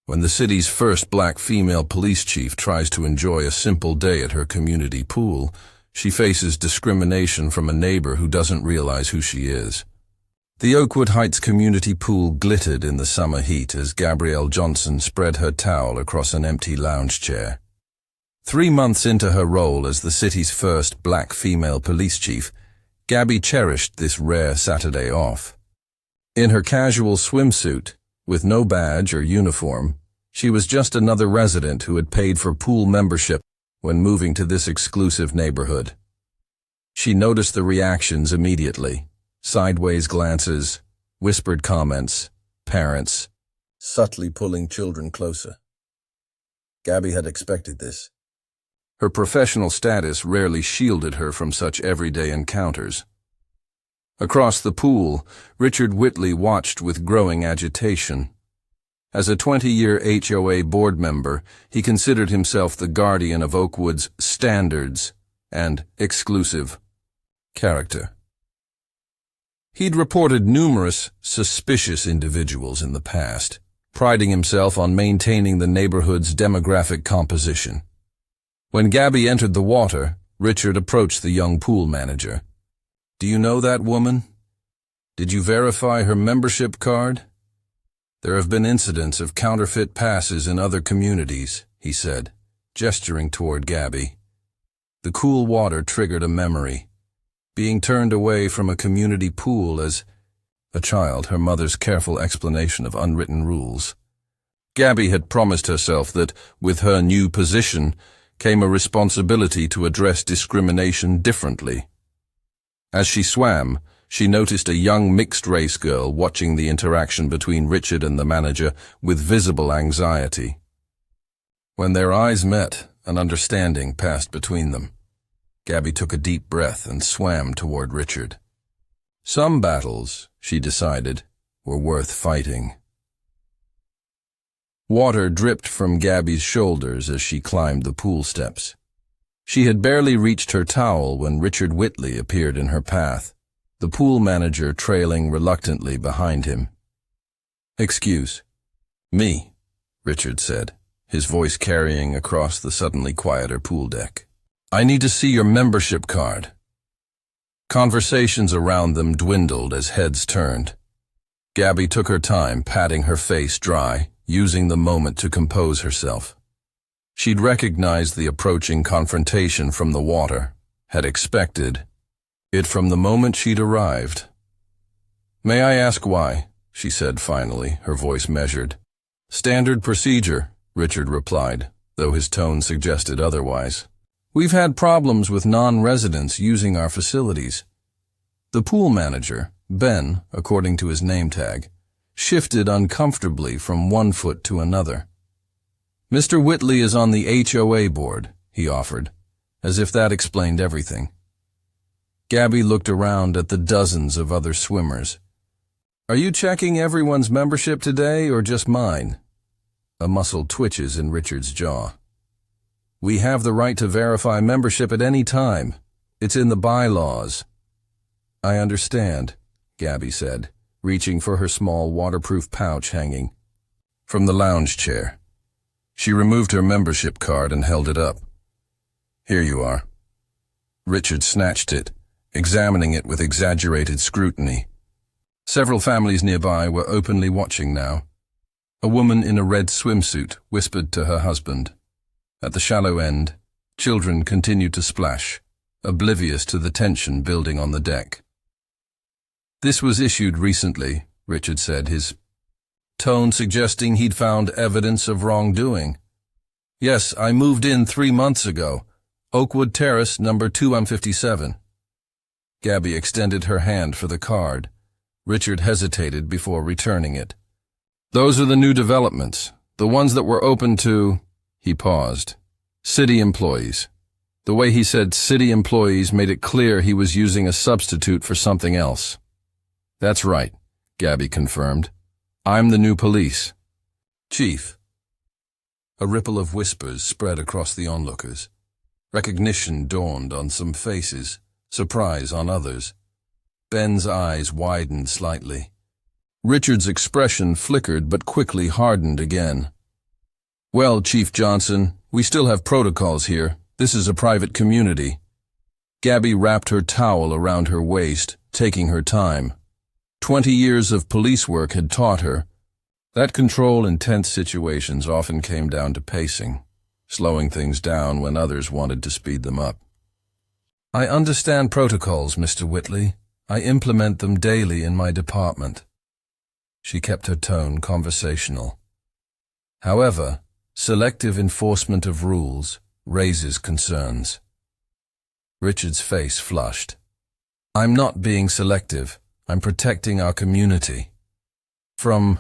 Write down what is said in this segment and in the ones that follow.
When the city's first black female police chief tries to enjoy a simple day at her community pool, she faces discrimination from a neighbor who doesn't realize who she is. The Oakwood Heights community pool glittered in the summer heat as Gabrielle Johnson spread her towel across an empty lounge chair. 3 months into her role as the city's first black female police chief, Gabby cherished this rare Saturday off. In her casual swimsuit, with no badge or uniform, she was just another resident who had paid for pool membership when moving to this exclusive neighborhood. She noticed the reactions immediately: sideways glances, whispered comments, parents subtly pulling children closer. Gabby had expected this. Her professional status rarely shielded her from such everyday encounters. Across the pool, Richard Whitley watched with growing agitation. As a 20-year HOA board member, he considered himself the guardian of Oakwood's standards and exclusive character. He'd reported numerous suspicious individuals in the past, priding himself on maintaining the neighborhood's demographic composition. When Gabby entered the water, Richard approached the young pool manager. "Do you know that woman? Did you verify her membership card?" "There have been incidents of counterfeit passes in other communities," he said, gesturing toward Gabby. The cool water triggered a memory. Being turned away from a community pool as a child, her mother's careful explanation of unwritten rules. Gabby had promised herself that, with her new position, came a responsibility to address discrimination differently. As she swam, she noticed a young mixed-race girl watching the interaction between Richard and the manager with visible anxiety. When their eyes met, an understanding passed between them. Gabby took a deep breath and swam toward Richard. Some battles, she decided, were worth fighting. Water dripped from Gabby's shoulders as she climbed the pool steps. She had barely reached her towel when Richard Whitley appeared in her path, the pool manager trailing reluctantly behind him. "Excuse me," Richard said, his voice carrying across the suddenly quieter pool deck. "I need to see your membership card." Conversations around them dwindled as heads turned. Gabby took her time patting her face dry, using the moment to compose herself. She'd recognized the approaching confrontation from the water, had expected it from the moment she'd arrived. "May I ask why?" she said finally, her voice measured. "Standard procedure," Richard replied, though his tone suggested otherwise. "We've had problems with non-residents using our facilities." The pool manager, Ben, according to his name tag, shifted uncomfortably from one foot to another. "Mr. Whitley is on the HOA board," he offered, as if that explained everything. Gabby looked around at the dozens of other swimmers. "Are you checking everyone's membership today or just mine?" A muscle twitches in Richard's jaw. "We have the right to verify membership at any time. It's in the bylaws." "I understand," Gabby said, reaching for her small waterproof pouch hanging from the lounge chair. She removed her membership card and held it up. "Here you are." Richard snatched it, examining it with exaggerated scrutiny. Several families nearby were openly watching now. A woman in a red swimsuit whispered to her husband. At the shallow end, children continued to splash, oblivious to the tension building on the deck. "This was issued recently," Richard said, his tone suggesting he'd found evidence of wrongdoing. "Yes, I moved in 3 months ago. Oakwood Terrace, number 2157. Gabby extended her hand for the card. Richard hesitated before returning it. "Those are the new developments, the ones that were open to—" He paused. "City employees." The way he said city employees made it clear he was using a substitute for something else. "That's right," Gabby confirmed. "I'm the new police chief." A ripple of whispers spread across the onlookers. Recognition dawned on some faces, surprise on others. Ben's eyes widened slightly. Richard's expression flickered but quickly hardened again. Well, Chief Johnson, we still have protocols here. This is a private community. Gabby wrapped her towel around her waist, taking her time. 20 years of police work had taught her that control in tense situations often came down to pacing, slowing things down when others wanted to speed them up. I understand protocols, Mr. Whitley. I implement them daily in my department. She kept her tone conversational. However, selective enforcement of rules raises concerns. Richard's face flushed. I'm not being selective. I'm protecting our community. From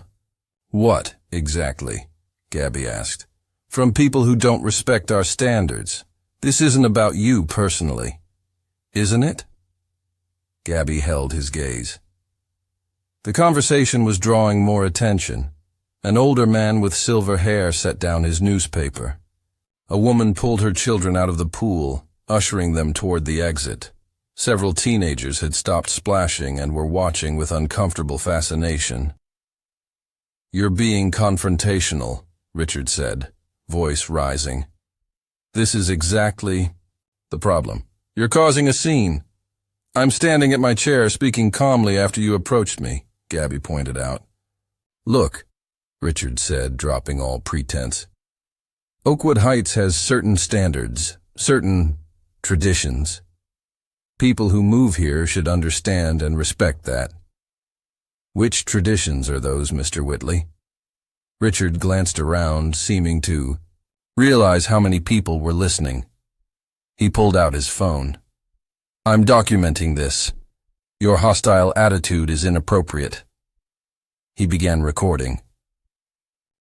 what, exactly? Gabby asked. From people who don't respect our standards. This isn't about you personally. Isn't it? Gabby held his gaze. The conversation was drawing more attention. An older man with silver hair set down his newspaper. A woman pulled her children out of the pool, ushering them toward the exit. Several teenagers had stopped splashing and were watching with uncomfortable fascination. You're being confrontational, Richard said, voice rising. This is exactly the problem. You're causing a scene. I'm standing at my chair speaking calmly after you approached me, Gabby pointed out. Look, Richard said, dropping all pretense. Oakwood Heights has certain standards, certain traditions. People who move here should understand and respect that. Which traditions are those, Mr. Whitley? Richard glanced around, seeming to realize how many people were listening. He pulled out his phone. I'm documenting this. Your hostile attitude is inappropriate. He began recording.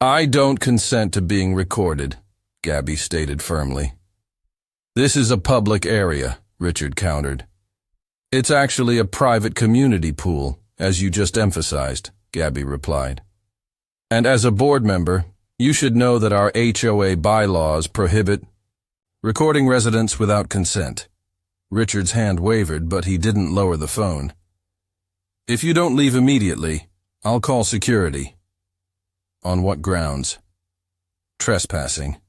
I don't consent to being recorded, Gabby stated firmly. This is a public area, Richard countered. It's actually a private community pool, as you just emphasized, Gabby replied. And as a board member, you should know that our HOA bylaws prohibit recording residents without consent. Richard's hand wavered, but he didn't lower the phone. If you don't leave immediately, I'll call security. On what grounds? Trespassing.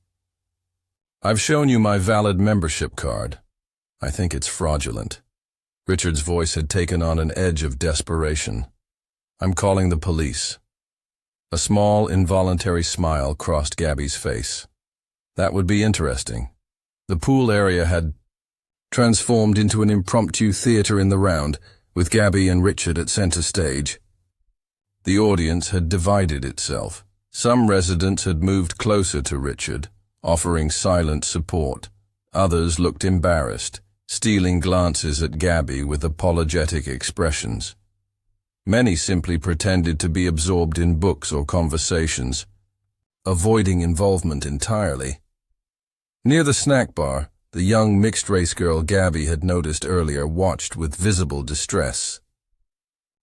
I've shown you my valid membership card. I think it's fraudulent. Richard's voice had taken on an edge of desperation. I'm calling the police. A small, involuntary smile crossed Gabby's face. That would be interesting. The pool area had transformed into an impromptu theater in the round, with Gabby and Richard at center stage. The audience had divided itself. Some residents had moved closer to Richard, offering silent support. Others looked embarrassed, stealing glances at Gabby with apologetic expressions. Many simply pretended to be absorbed in books or conversations, avoiding involvement entirely. Near the snack bar, the young mixed-race girl Gabby had noticed earlier watched with visible distress.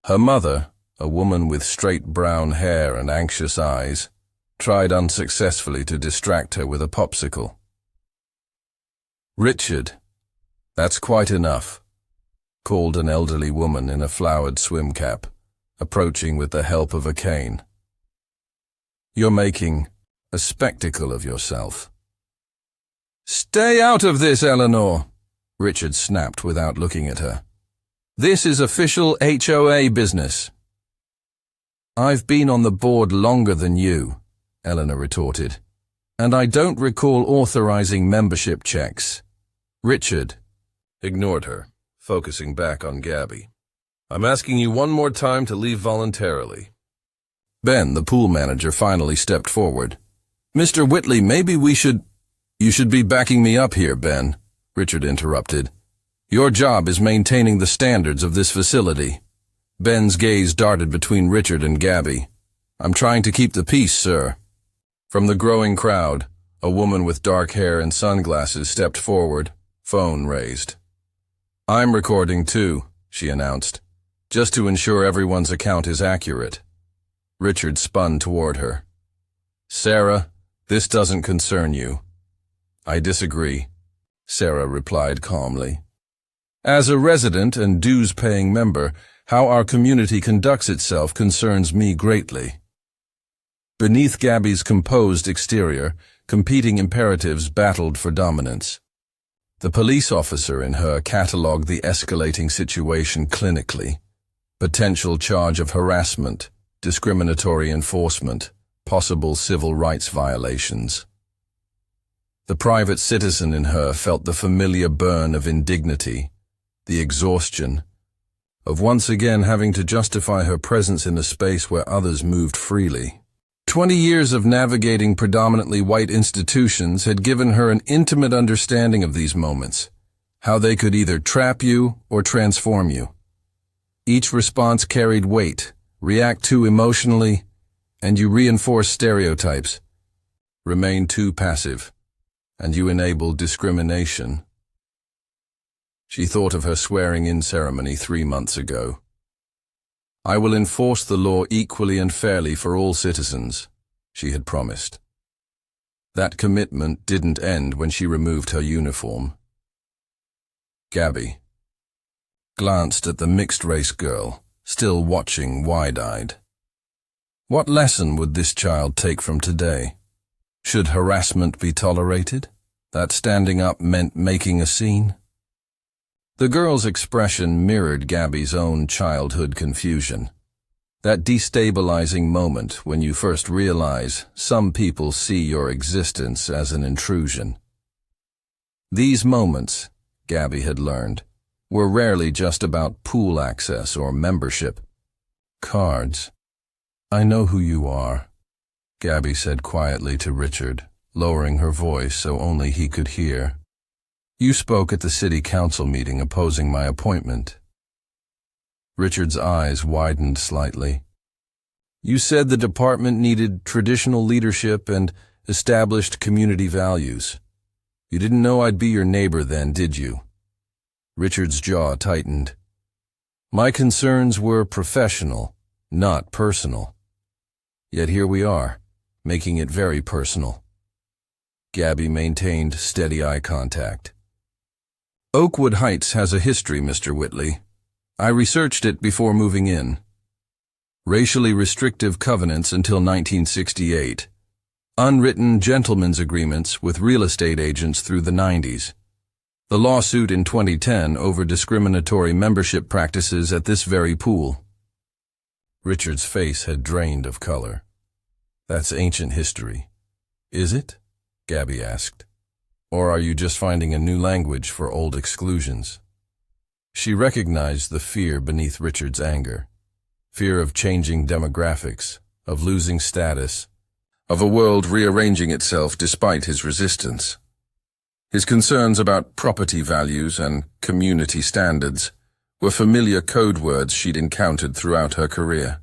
Her mother, a woman with straight brown hair and anxious eyes, tried unsuccessfully to distract her with a popsicle. Richard, that's quite enough, called an elderly woman in a flowered swim cap, approaching with the help of a cane. You're making a spectacle of yourself. Stay out of this, Eleanor, Richard snapped without looking at her. This is official HOA business. I've been on the board longer than you, Eleanor retorted, and I don't recall authorizing membership checks. Richard ignored her, focusing back on Gabby. I'm asking you one more time to leave voluntarily. Ben, the pool manager, finally stepped forward. Mr. Whitley, maybe we should... You should be backing me up here, Ben, Richard interrupted. Your job is maintaining the standards of this facility. Ben's gaze darted between Richard and Gabby. I'm trying to keep the peace, sir. From the growing crowd, a woman with dark hair and sunglasses stepped forward, phone raised. I'm recording too, she announced, just to ensure everyone's account is accurate. Richard spun toward her. Sarah, this doesn't concern you. I disagree, Sarah replied calmly. As a resident and dues-paying member, how our community conducts itself concerns me greatly. Beneath Gabby's composed exterior, competing imperatives battled for dominance. The police officer in her catalogued the escalating situation clinically. Potential charge of harassment, discriminatory enforcement, possible civil rights violations. The private citizen in her felt the familiar burn of indignity, the exhaustion, of once again having to justify her presence in a space where others moved freely. 20 years of navigating predominantly white institutions had given her an intimate understanding of these moments, how they could either trap you or transform you. Each response carried weight, react too emotionally, and you reinforce stereotypes. Remain too passive, and you enable discrimination. She thought of her swearing-in ceremony 3 months ago. "I will enforce the law equally and fairly for all citizens," she had promised. That commitment didn't end when she removed her uniform. Gabby glanced at the mixed-race girl, still watching wide-eyed. What lesson would this child take from today? Should harassment be tolerated? That standing up meant making a scene? The girl's expression mirrored Gabby's own childhood confusion. That destabilizing moment when you first realize some people see your existence as an intrusion. These moments, Gabby had learned, were rarely just about pool access or membership. Cards. "I know who you are," Gabby said quietly to Richard, lowering her voice so only he could hear. "You spoke at the city council meeting opposing my appointment." Richard's eyes widened slightly. "You said the department needed traditional leadership and established community values. You didn't know I'd be your neighbor then, did you?" Richard's jaw tightened. "My concerns were professional, not personal. Yet here we are, making it very personal." Gabby maintained steady eye contact. "Oakwood Heights has a history, Mr. Whitley. I researched it before moving in. Racially restrictive covenants until 1968. Unwritten gentlemen's agreements with real estate agents through the 90s. The lawsuit in 2010 over discriminatory membership practices at this very pool." Richard's face had drained of color. "That's ancient history." "Is it?" Gabby asked. "Or are you just finding a new language for old exclusions?" She recognized the fear beneath Richard's anger. Fear of changing demographics, of losing status, of a world rearranging itself despite his resistance. His concerns about property values and community standards were familiar code words she'd encountered throughout her career.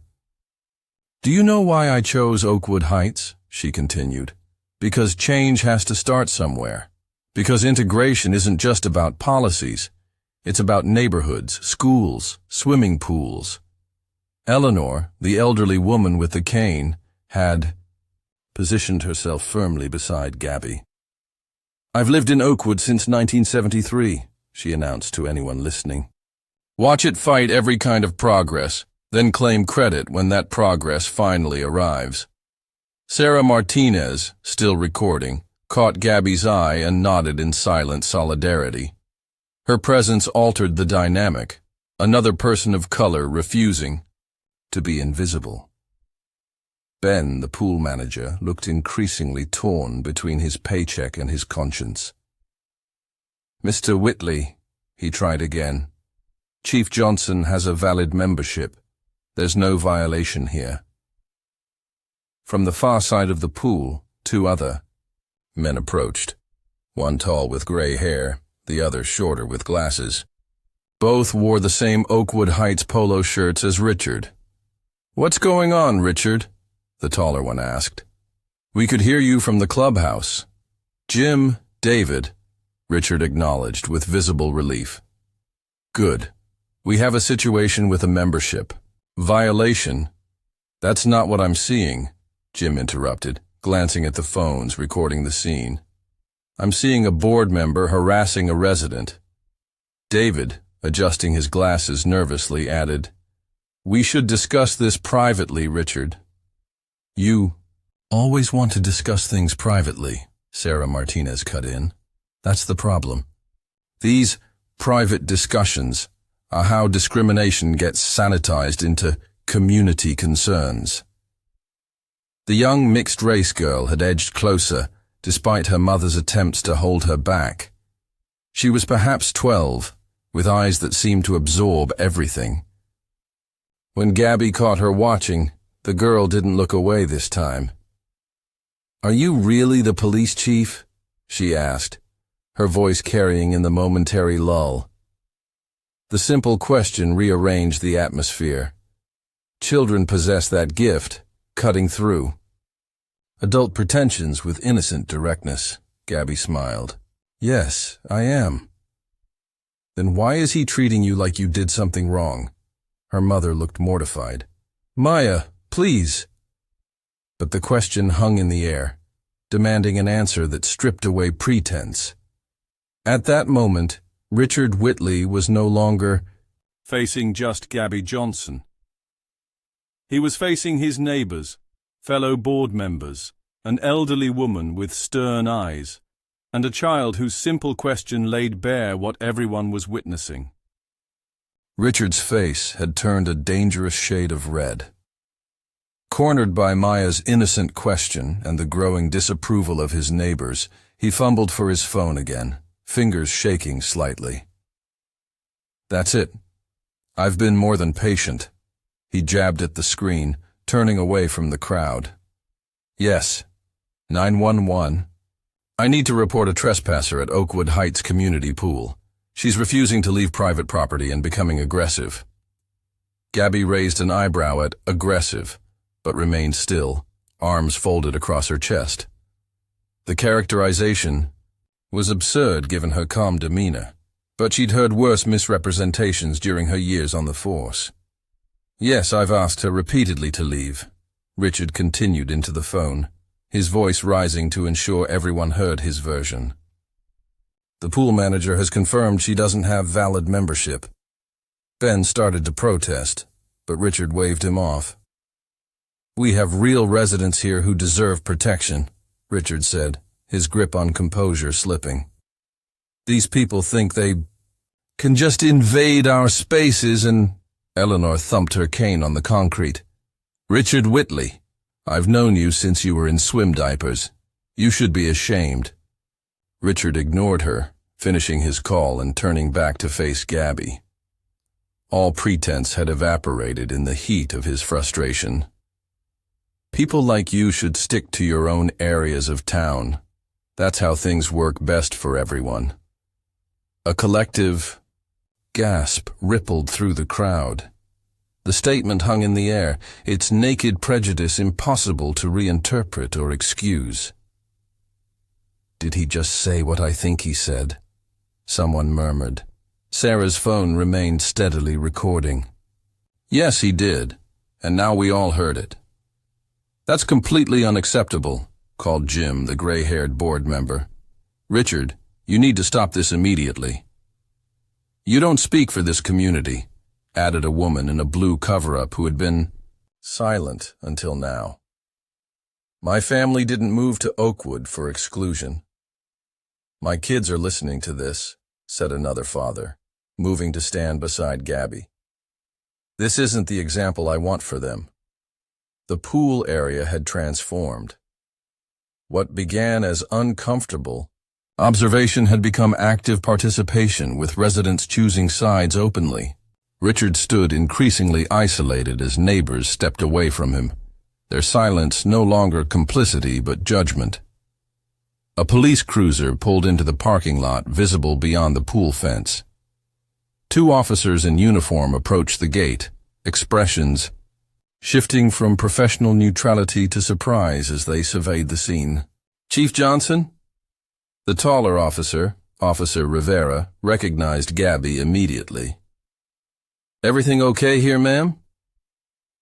"Do you know why I chose Oakwood Heights?" she continued. "Because change has to start somewhere. Because integration isn't just about policies. It's about neighborhoods, schools, swimming pools." Eleanor, the elderly woman with the cane, had positioned herself firmly beside Gabby. "I've lived in Oakwood since 1973, she announced to anyone listening. "Watch it fight every kind of progress, then claim credit when that progress finally arrives." Sarah Martinez, still recording, caught Gabby's eye and nodded in silent solidarity. Her presence altered the dynamic, another person of color refusing to be invisible. Ben, the pool manager, looked increasingly torn between his paycheck and his conscience. "Mr. Whitley," he tried again. "Chief Johnson has a valid membership. There's no violation here." From the far side of the pool, 2 other men approached, one tall with gray hair, the other shorter with glasses. Both wore the same Oakwood Heights polo shirts as Richard. "What's going on, Richard?" the taller one asked. "We could hear you from the clubhouse." "Jim, David," Richard acknowledged with visible relief. "Good. We have a situation with a membership. Violation." "That's not what I'm seeing," Jim interrupted, glancing at the phones recording the scene. "I'm seeing a board member harassing a resident." David, adjusting his glasses nervously, added, "We should discuss this privately, Richard." "You Always want to discuss things privately, Sarah Martinez cut in. That's the problem. These private discussions are how discrimination gets sanitized into community concerns. The young mixed-race girl had edged closer, despite her mother's attempts to hold her back. She was perhaps 12, with eyes that seemed to absorb everything. When Gabby caught her watching, the girl didn't look away this time. "Are you really the police chief?" she asked, her voice carrying in the momentary lull. The simple question rearranged the atmosphere. Children possess that gift, cutting through. Adult pretensions with innocent directness, Gabby smiled. "Yes, I am." "Then why is he treating you like you did something wrong?" Her mother looked mortified. "Maya, please." But the question hung in the air, demanding an answer that stripped away pretense. At that moment, Richard Whitley was no longer facing just Gabby Johnson. He was facing his neighbors, fellow board members, an elderly woman with stern eyes, and a child whose simple question laid bare what everyone was witnessing. Richard's face had turned a dangerous shade of red. Cornered by Maya's innocent question and the growing disapproval of his neighbors, he fumbled for his phone again, fingers shaking slightly. "That's it. I've been more than patient." He jabbed at the screen, turning away from the crowd. "Yes. 911. I need to report a trespasser at Oakwood Heights Community Pool. She's refusing to leave private property and becoming aggressive." Gabby raised an eyebrow at aggressive, but remained still, arms folded across her chest. The characterization was absurd given her calm demeanor, but she'd heard worse misrepresentations during her years on the force. "Yes, I've asked her repeatedly to leave," Richard continued into the phone, his voice rising to ensure everyone heard his version. "The pool manager has confirmed she doesn't have valid membership." Ben started to protest, but Richard waved him off. "We have real residents here who deserve protection," Richard said, his grip on composure slipping. "These people think they can just invade our spaces and—" Eleanor thumped her cane on the concrete. "Richard Whitley, I've known you since you were in swim diapers. You should be ashamed." Richard ignored her, finishing his call and turning back to face Gabby. All pretense had evaporated in the heat of his frustration. "People like you should stick to your own areas of town. That's how things work best for everyone." A collective gasp rippled through the crowd. The statement hung in the air, its naked prejudice impossible to reinterpret or excuse. "Did he just say what I think he said?" Someone murmured. Sarah's phone remained steadily recording. "Yes, he did, and now we all heard it." "That's completely unacceptable," called Jim, the gray-haired board member. "Richard, you need to stop this immediately." "You don't speak for this community," added a woman in a blue cover-up who had been silent until now. "My family didn't move to Oakwood for exclusion." "My kids are listening to this," said another father, moving to stand beside Gabby. "This isn't the example I want for them." The pool area had transformed. What began as uncomfortable observation had become active participation, with residents choosing sides openly. Richard stood increasingly isolated as neighbors stepped away from him, their silence no longer complicity but judgment. A police cruiser pulled into the parking lot, visible beyond the pool fence. Two officers in uniform approached the gate, expressions shifting from professional neutrality to surprise as they surveyed the scene. "Chief Johnson?" The taller officer, Officer Rivera, recognized Gabby immediately. "Everything okay here, ma'am?"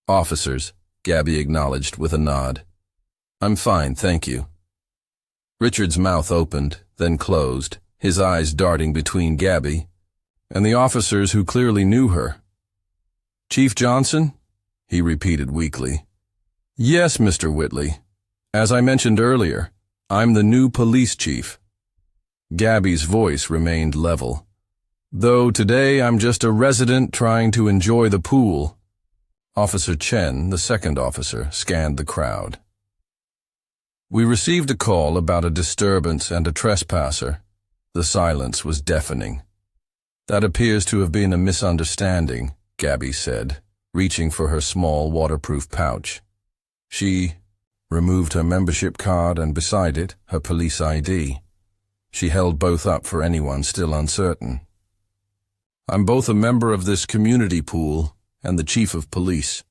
"Officers," Gabby acknowledged with a nod. "I'm fine, thank you." Richard's mouth opened, then closed, his eyes darting between Gabby and the officers who clearly knew her. "Chief Johnson?" he repeated weakly. "Yes, Mr. Whitley. As I mentioned earlier, I'm the new police chief. Gabby's voice remained level. Though today I'm just a resident trying to enjoy the pool. Officer Chen, the second officer, scanned the crowd. We received a call about a disturbance and a trespasser. The silence was deafening. That appears to have been a misunderstanding, Gabby said, reaching for her small waterproof pouch. She removed her membership card and beside it, her police ID. She held both up for anyone still uncertain. I'm both a member of this community pool and the chief of police.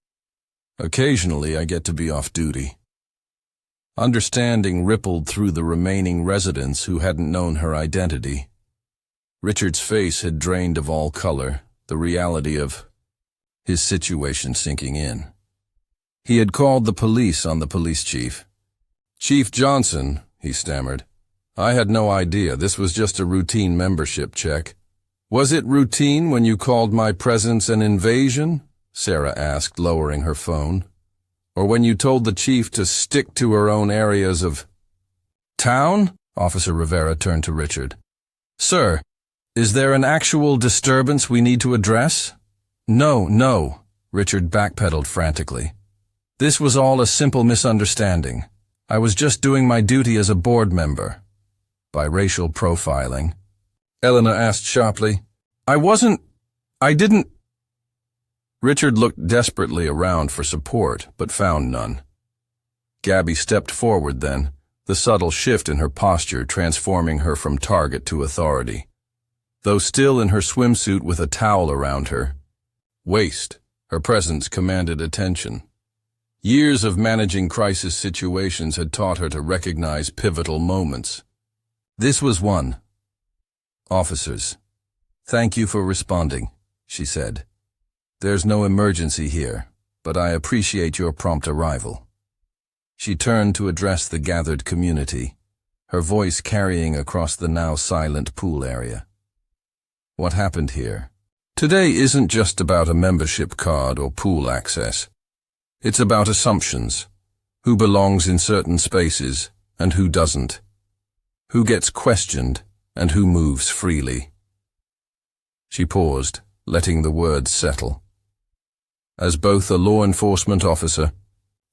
Occasionally I get to be off duty. Understanding rippled through the remaining residents who hadn't known her identity. Richard's face had drained of all color, the reality of his situation sinking in. He had called the police on the police chief. "Chief Johnson," he stammered. "I had no idea. This was just a routine membership check." "Was it routine when you called my presence an invasion?" Sarah asked, lowering her phone. "Or when you told the chief to stick to her own areas of town?" Officer Rivera turned to Richard. "Sir, is there an actual disturbance we need to address?" No, Richard backpedaled frantically. "This was all a simple misunderstanding. I was just doing my duty as a board member." "By racial profiling?" Elena asked sharply. I didn't. Richard looked desperately around for support, but found none. Gabby stepped forward then, the subtle shift in her posture transforming her from target to authority. Though still in her swimsuit with a towel around her waist, her presence commanded attention. Years of managing crisis situations had taught her to recognize pivotal moments. This was one. "Officers, thank you for responding," she said. "There's no emergency here, but I appreciate your prompt arrival." She turned to address the gathered community, her voice carrying across the now silent pool area. "What happened here? Today isn't just about a membership card or pool access. It's about assumptions. Who belongs in certain spaces and who doesn't. Who gets questioned and who moves freely." She paused, letting the words settle. As both a law enforcement officer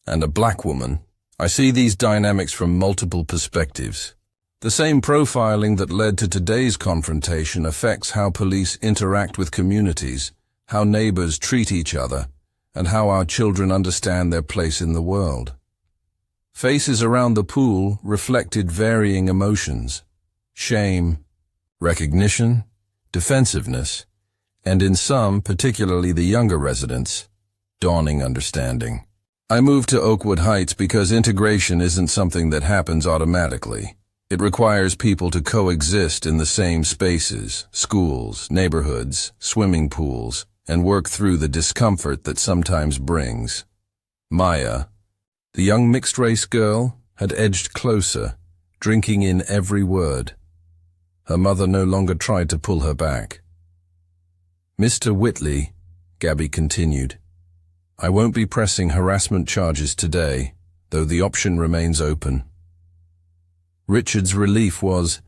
and a black woman, I see these dynamics from multiple perspectives. The same profiling that led to today's confrontation affects how police interact with communities, how neighbors treat each other, and how our children understand their place in the world. Faces around the pool reflected varying emotions: shame, recognition, defensiveness, and in some, particularly the younger residents, dawning understanding. I moved to Oakwood Heights because integration isn't something that happens automatically. It requires people to coexist in the same spaces, schools, neighborhoods, swimming pools, and work through the discomfort that sometimes brings. Maya, the young mixed-race girl, had edged closer, drinking in every word. Her mother no longer tried to pull her back. "Mr. Whitley," Gabby continued, "I won't be pressing harassment charges today, though the option remains open." Richard's relief was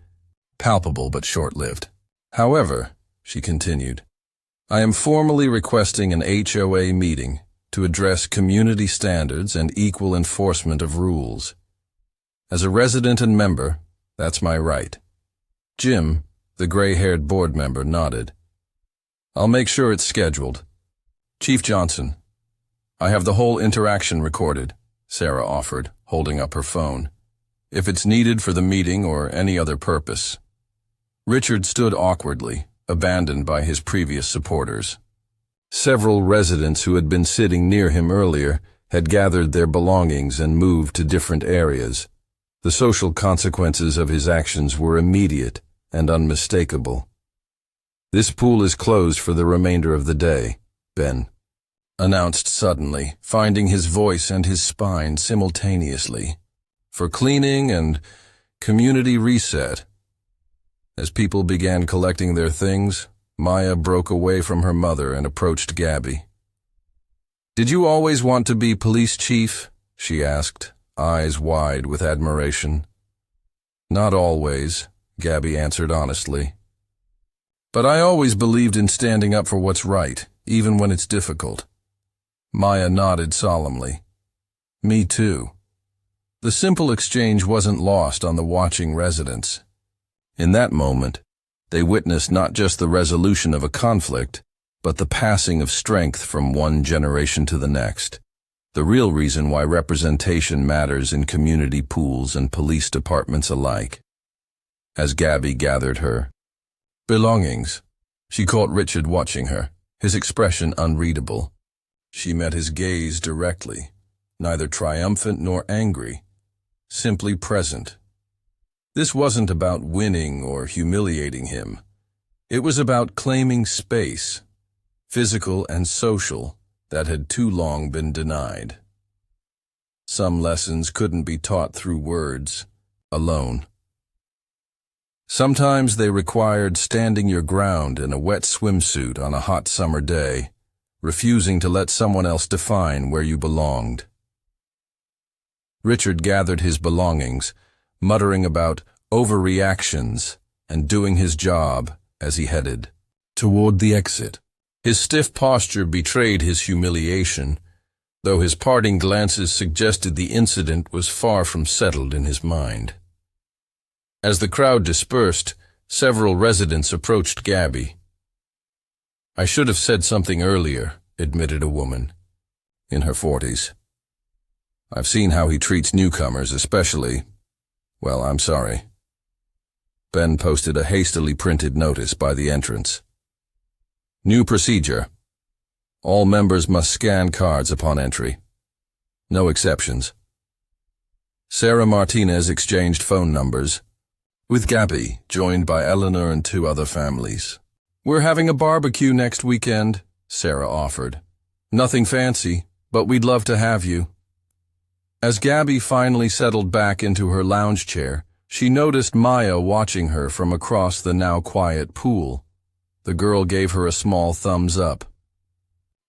palpable but short-lived. "However," she continued, "I am formally requesting an HOA meeting to address community standards and equal enforcement of rules. As a resident and member, that's my right." Jim, the gray-haired board member, nodded. "I'll make sure it's scheduled." "Chief Johnson, I have the whole interaction recorded," Sarah offered, holding up her phone, "if it's needed for the meeting or any other purpose." Richard stood awkwardly, abandoned by his previous supporters. Several residents who had been sitting near him earlier had gathered their belongings and moved to different areas. The social consequences of his actions were immediate and unmistakable. "This pool is closed for the remainder of the day," Ben announced suddenly, finding his voice and his spine simultaneously, "for cleaning and community reset." As people began collecting their things, Maya broke away from her mother and approached Gabby. "Did you always want to be police chief?" she asked, eyes wide with admiration. "Not always," Gabby answered honestly. "But I always believed in standing up for what's right, even when it's difficult." Maya nodded solemnly. "Me too." The simple exchange wasn't lost on the watching residents. In that moment, they witnessed not just the resolution of a conflict, but the passing of strength from one generation to the next. The real reason why representation matters in community pools and police departments alike. As Gabby gathered her belongings, she caught Richard watching her, his expression unreadable. She met his gaze directly, neither triumphant nor angry, simply present. This wasn't about winning or humiliating him. It was about claiming space, physical and social, that had too long been denied. Some lessons couldn't be taught through words alone. Sometimes they required standing your ground in a wet swimsuit on a hot summer day, refusing to let someone else define where you belonged. Richard gathered his belongings, muttering about overreactions and doing his job as he headed toward the exit. His stiff posture betrayed his humiliation, though his parting glances suggested the incident was far from settled in his mind. As the crowd dispersed, several residents approached Gabby. "I should have said something earlier," admitted a woman in her 40s. "I've seen how he treats newcomers, especially... Well, I'm sorry." Ben posted a hastily printed notice by the entrance. "New procedure. All members must scan cards upon entry. No exceptions." Sarah Martinez exchanged phone numbers with Gabby, joined by Eleanor and 2 other families. "We're having a barbecue next weekend," Sarah offered. "Nothing fancy, but we'd love to have you." As Gabby finally settled back into her lounge chair, she noticed Maya watching her from across the now quiet pool. The girl gave her a small thumbs up.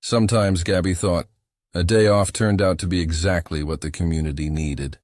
Sometimes, Gabby thought, a day off turned out to be exactly what the community needed.